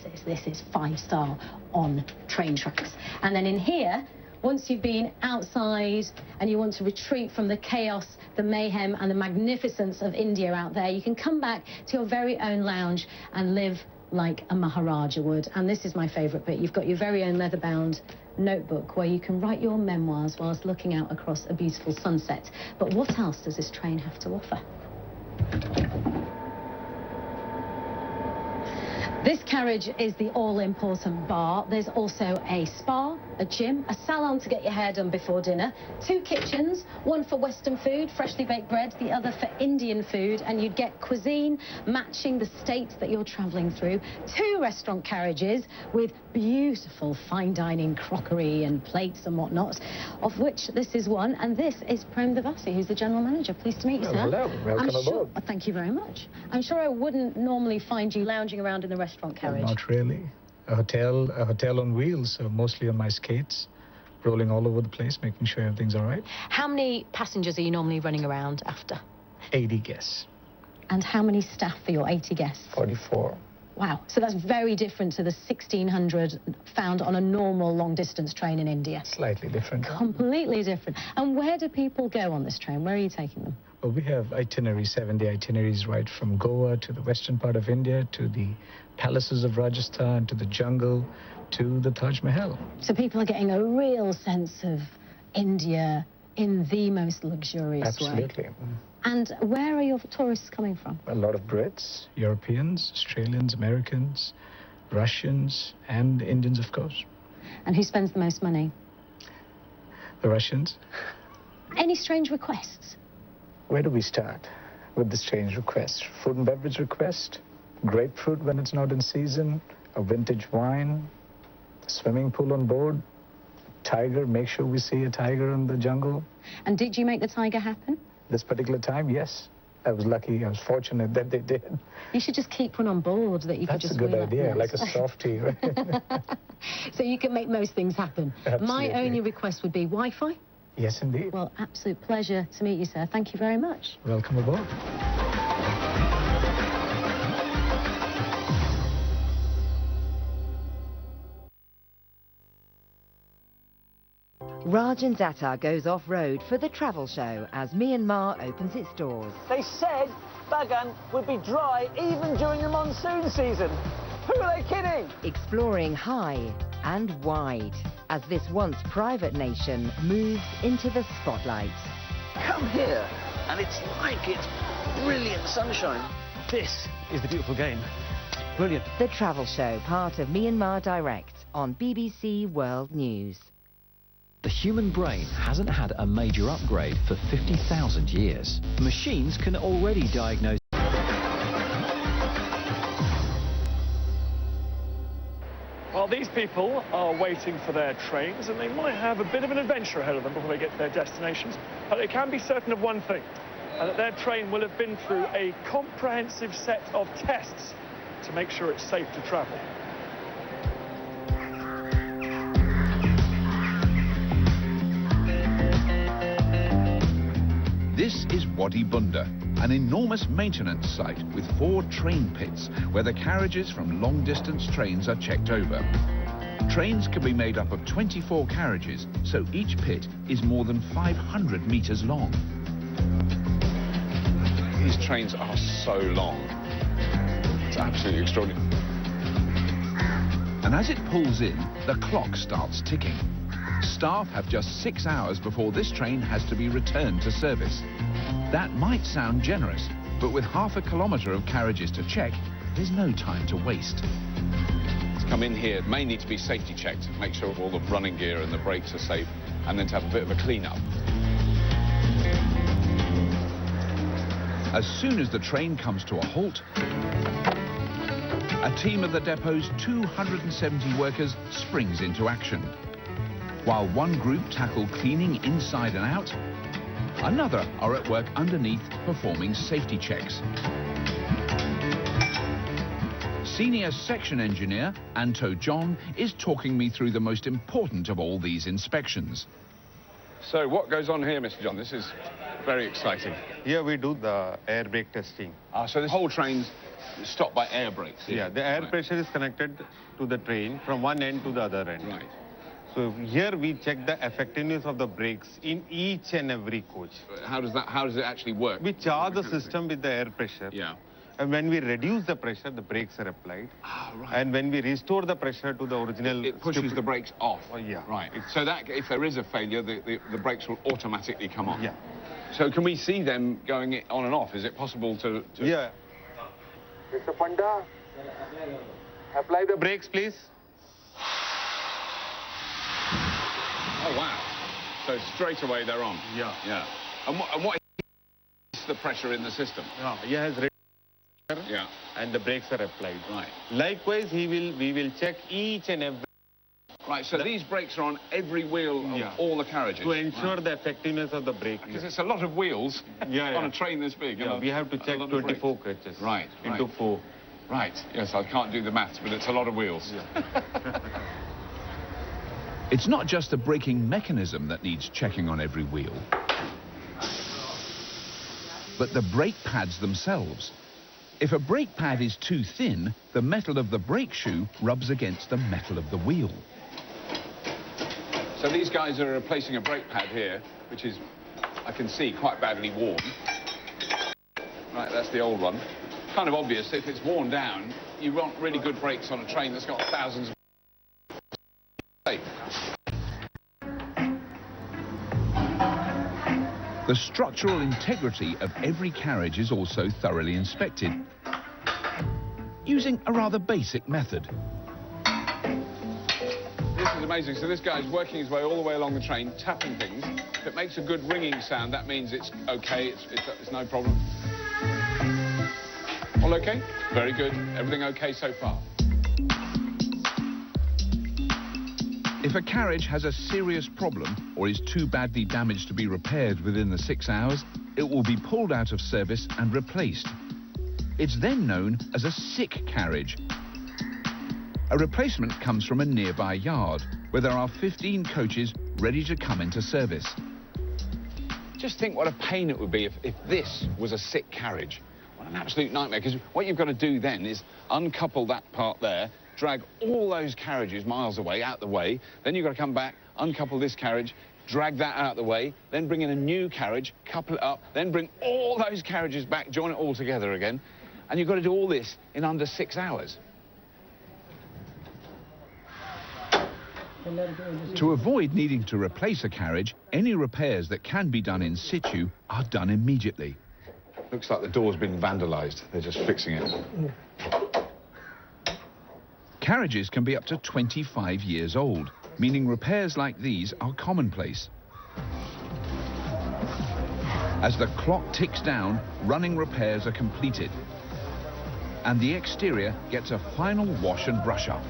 this is. This is 5-star on train tracks. And then in here, once you've been outside and you want to retreat from the chaos, the mayhem and the magnificence of India out there, you can come back to your very own lounge and live like a Maharaja would. And this is my favourite bit. You've got your very own leather-bound notebook where you can write your memoirs whilst looking out across a beautiful sunset. But what else does this train have to offer? This carriage is the all-important bar. There's also a spa, a gym, a salon to get your hair done before dinner, 2 kitchens, one for Western food, freshly baked bread, the other for Indian food, and you'd get cuisine matching the state that you're travelling through, 2 restaurant carriages with beautiful fine dining crockery and plates and whatnot, of which this is one, and this is Prem Devasi, who's the general manager. Pleased to meet you, sir. Hello, welcome aboard. Thank you very much. I'm sure I wouldn't normally find you lounging around in the restaurant carriage. Not really. A hotel on wheels, mostly on my skates, rolling all over the place, making sure everything's all right. How many passengers are you normally running around after? 80 guests. And how many staff for your 80 guests? 44. Wow. So that's very different to the 1,600 found on a normal long-distance train in India. Slightly different. Completely different. And where do people go on this train? Where are you taking them? Well, we have itineraries, 7-day itineraries, right from Goa to the western part of India, to the palaces of Rajasthan, to the jungle, to the Taj Mahal. So people are getting a real sense of India in the most luxurious way. Absolutely. And where are your tourists coming from? A lot of Brits, Europeans, Australians, Americans, Russians, and Indians, of course. And who spends the most money? The Russians. Any strange requests? Where do we start with the strange requests? Food and beverage request, grapefruit when it's not in season, a vintage wine, a swimming pool on board, tiger, make sure we see a tiger in the jungle. And did you make the tiger happen? This particular time, yes. I was lucky, I was fortunate that they did. You should just keep one on board that you could just... That's a good idea, like a softie, right? So you can make most things happen. Absolutely. My only request would be Wi-Fi. Yes, indeed. Well, absolute pleasure to meet you, sir. Thank you very much. Welcome aboard. Rajan Datta goes off-road for the travel show as Myanmar opens its doors. They said Bagan would be dry even during the monsoon season. Who are they kidding? Exploring high and wide as this once private nation moves into the spotlight. Come here, and it's like it's brilliant sunshine. This is the beautiful game. Brilliant. The travel show, part of Myanmar Direct on BBC World News. The human brain hasn't had a major upgrade for 50,000 years. Machines can already diagnose. Well, these people are waiting for their trains, and they might have a bit of an adventure ahead of them before they get to their destinations. But they can be certain of one thing, that their train will have been through a comprehensive set of tests to make sure it's safe to travel. This is Wadi Bunda, an enormous maintenance site with 4 train pits where the carriages from long-distance trains are checked over. Trains can be made up of 24 carriages, so each pit is more than 500 meters long. These trains are so long. It's absolutely extraordinary. And as it pulls in, the clock starts ticking. Staff have just 6 hours before this train has to be returned to service. That might sound generous, but with half a kilometre of carriages to check, there's no time to waste. To come in here, it may need to be safety checked, make sure all the running gear and the brakes are safe, and then to have a bit of a clean-up. As soon as the train comes to a halt, a team of the depot's 270 workers springs into action. While one group tackle cleaning inside and out, another are at work underneath performing safety checks. Senior section engineer Anto John is talking me through the most important of all these inspections. So what goes on here, Mr. John? This is very exciting. Here we do the air brake testing. So this whole train's stopped by air brakes. Yeah, the air pressure is connected to the train from one end to the other end. Right. So here we check the effectiveness of the brakes in each and every coach. How does it actually work? We charge the system with the air pressure. Yeah. And when we reduce the pressure, the brakes are applied. Ah, right. And when we restore the pressure to the original... It pushes the brakes off. Oh, yeah. Right. So that if there is a failure, the brakes will automatically come on. Yeah. So can we see them going on and off? Is it possible to... Yeah. Mr. Panda, apply the brakes, please. Oh, wow. So straight away they're on. Yeah. Yeah. And what is the pressure in the system? He has reduced Yeah. and the brakes are applied. Right. Likewise, we will check each and every... Right, so these brakes are on every wheel of all the carriages? To ensure the effectiveness of the brake. Because it's a lot of wheels on a train this big. Yeah, we have to check 24 coaches. Right. Into 4. Right. Yes, I can't do the maths, but it's a lot of wheels. Yeah. It's not just the braking mechanism that needs checking on every wheel, but the brake pads themselves. If a brake pad is too thin, the metal of the brake shoe rubs against the metal of the wheel. So these guys are replacing a brake pad here, which is, I can see, quite badly worn. Right, that's the old one. Kind of obvious, if it's worn down, you want really good brakes on a train that's got thousands of... The structural integrity of every carriage is also thoroughly inspected, using a rather basic method. This is amazing. So this guy's working his way all the way along the train, tapping things. If it makes a good ringing sound, that means it's OK, it's no problem. All OK? Very good. Everything OK so far. If a carriage has a serious problem or is too badly damaged to be repaired within the 6 hours, it will be pulled out of service and replaced. It's then known as a sick carriage. A replacement comes from a nearby yard, where there are 15 coaches ready to come into service. Just think what a pain it would be if this was a sick carriage. What an absolute nightmare, because what you've got to do then is uncouple that part there, drag all those carriages miles away, out the way, then you've got to come back, uncouple this carriage, drag that out the way, then bring in a new carriage, couple it up, then bring all those carriages back, join it all together again, and you've got to do all this in under 6 hours. To avoid needing to replace a carriage, any repairs that can be done in situ are done immediately. Looks like the door's been vandalised. They're just fixing it. Carriages can be up to 25 years old, meaning repairs like these are commonplace. As the clock ticks down, running repairs are completed, and the exterior gets a final wash and brush up.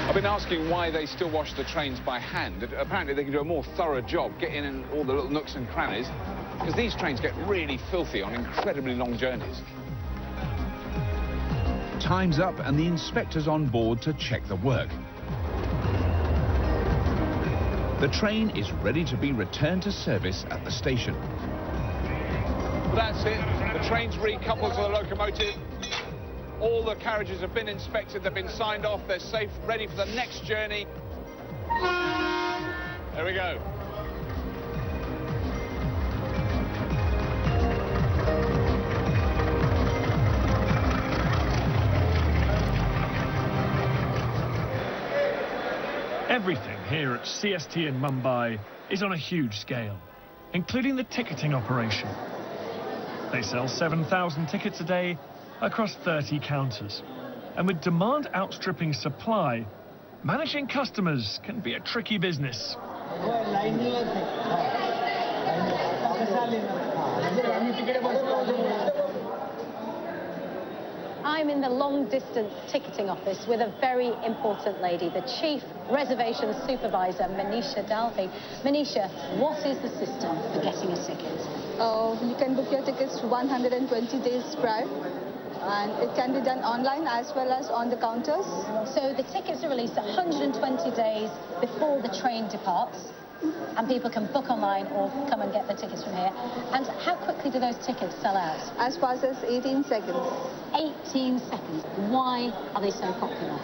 I've been asking why they still wash the trains by hand. Apparently they can do a more thorough job getting in all the little nooks and crannies, because these trains get really filthy on incredibly long journeys. Time's up and the inspector's on board to check the work. The train is ready to be returned to service at the station. That's it. The train's recoupled to the locomotive. All the carriages have been inspected, they've been signed off, they're safe, ready for the next journey. There we go. Everything here at CST in Mumbai is on a huge scale, including the ticketing operation. They sell 7,000 tickets a day across 30 counters. And with demand outstripping supply, managing customers can be a tricky business. I'm in the long-distance ticketing office with a very important lady, the Chief Reservations Supervisor, Manisha Dalhi. Manisha, what is the system for getting a ticket? You can book your tickets 120 days prior. and it can be done online as well as on the counters. So the tickets are released 120 days before the train departs, and people can book online or come and get the tickets from here. And how quickly do those tickets sell out? As fast as 18 seconds. 18 seconds. Why are they so popular?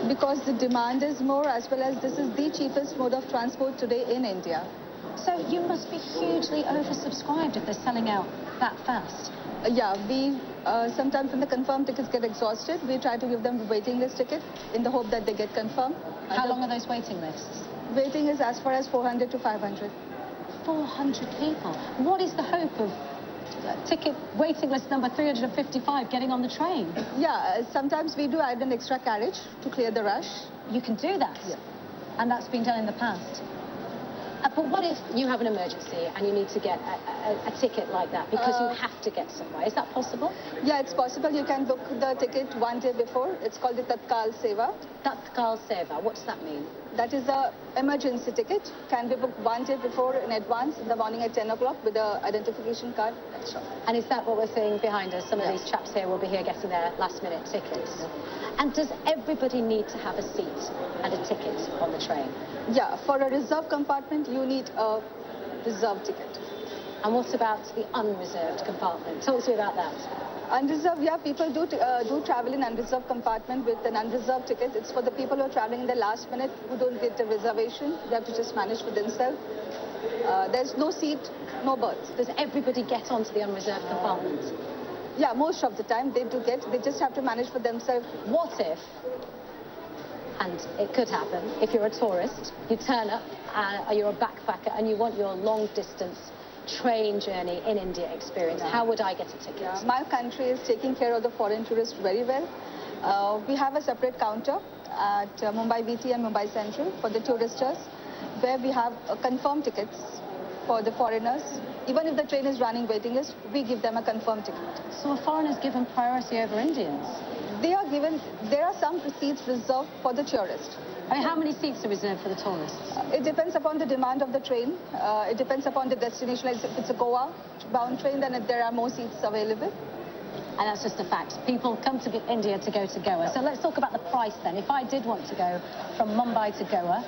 Because the demand is more, as well as this is the cheapest mode of transport today in India. So you must be hugely oversubscribed if they're selling out that fast. Yeah, we sometimes when the confirmed tickets get exhausted, we try to give them a waiting list ticket in the hope that they get confirmed. How long are those waiting lists? Waiting is as far as 400 to 500. 400 people. What is the hope of ticket waiting list number 355 getting on the train? Yeah, sometimes we do add an extra carriage to clear the rush. You can do that? Yeah. And that's been done in the past? But what if you have an emergency and you need to get a ticket like that because you have to get somewhere? Is that possible? Yeah, it's possible. You can book the ticket one day before. It's called the Tatkal Seva. Tatkal Seva, what does that mean? That is the emergency ticket. Can be booked one day before in advance in the morning at 10 o'clock with the identification card. Sure. And is that what we're seeing behind us? Some of these chaps here will be here getting their last-minute tickets. And does everybody need to have a seat and a ticket on the train? Yeah, for a reserved compartment, you need a reserved ticket. And what about the unreserved compartment? Talk to me about that. Unreserved, yeah, people do travel in unreserved compartment with an unreserved ticket. It's for the people who are traveling in the last minute who don't get a reservation. They have to just manage for themselves. There's no seat, no berth. Does everybody get onto the unreserved compartment? Yeah, most of the time they do get. They just have to manage for themselves. What if, and it could happen, if you're a tourist, you turn up, you're a backpacker and you want your long distance train journey in India experience, how would I get a ticket? My country is taking care of the foreign tourists very well. We have a separate counter at Mumbai VT and Mumbai Central for the touristers, where we have confirmed tickets for the foreigners. Even if the train is running waiting list, we give them a confirmed ticket. So are foreigners given priority over Indians? They are given, there are some seats reserved for the tourist. I mean, how many seats are reserved for the tourists? It depends upon the demand of the train. It depends upon the destination. Like if it's a Goa-bound train, then there are more seats available. And that's just a fact. People come to India to go to Goa. So let's talk about the price then. If I did want to go from Mumbai to Goa,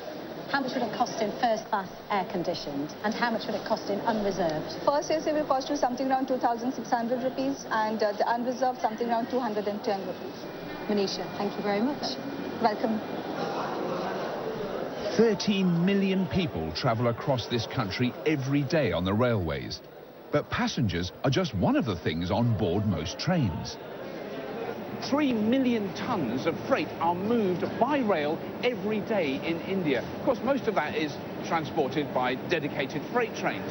how much would it cost in first class air conditioned? And how much would it cost in unreserved? First AC will cost you something around 2,600 rupees and the unreserved something around 210 rupees. Manisha, thank you very much. Welcome. 13 million people travel across this country every day on the railways. But passengers are just one of the things on board most trains. 3 million tons of freight are moved by rail every day in India. Of course, most of that is transported by dedicated freight trains.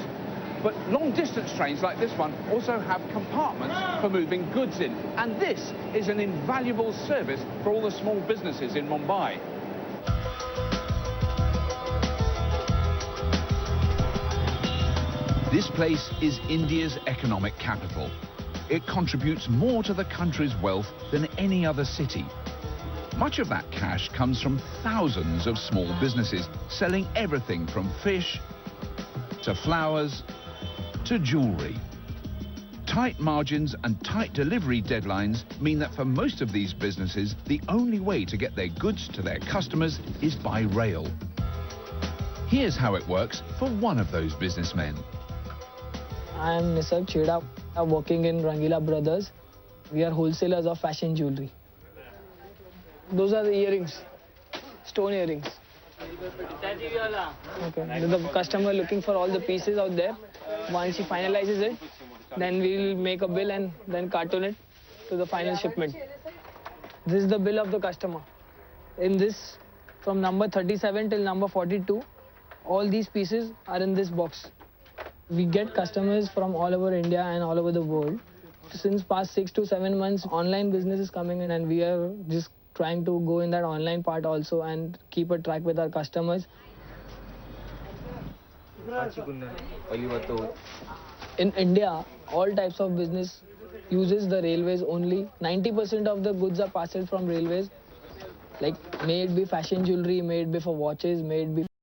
But long-distance trains like this one also have compartments for moving goods in. And this is an invaluable service for all the small businesses in Mumbai. This place is India's economic capital. It contributes more to the country's wealth than any other city. Much of that cash comes from thousands of small businesses selling everything from fish to flowers to jewellery. Tight margins and tight delivery deadlines mean that for most of these businesses, the only way to get their goods to their customers is by rail. Here's how it works for one of those businessmen. I am Nisarg Chheda. I'm working in Rangila Brothers. We are wholesalers of fashion jewelry. Those are the earrings, stone earrings. Okay. The customer looking for all the pieces out there. Once he finalizes it, then we'll make a bill and then cartoon it to the final shipment. This is the bill of the customer. In this, from number 37 till number 42, all these pieces are in this box. We get customers from all over India and all over the world. Since past 6 to 7 months, online business is coming in and we are just trying to go in that online part also and keep a track with our customers. In India, all types of business uses the railways only. 90% of the goods are parceled from railways. Like, may it be fashion jewelry, may it be for watches, may it be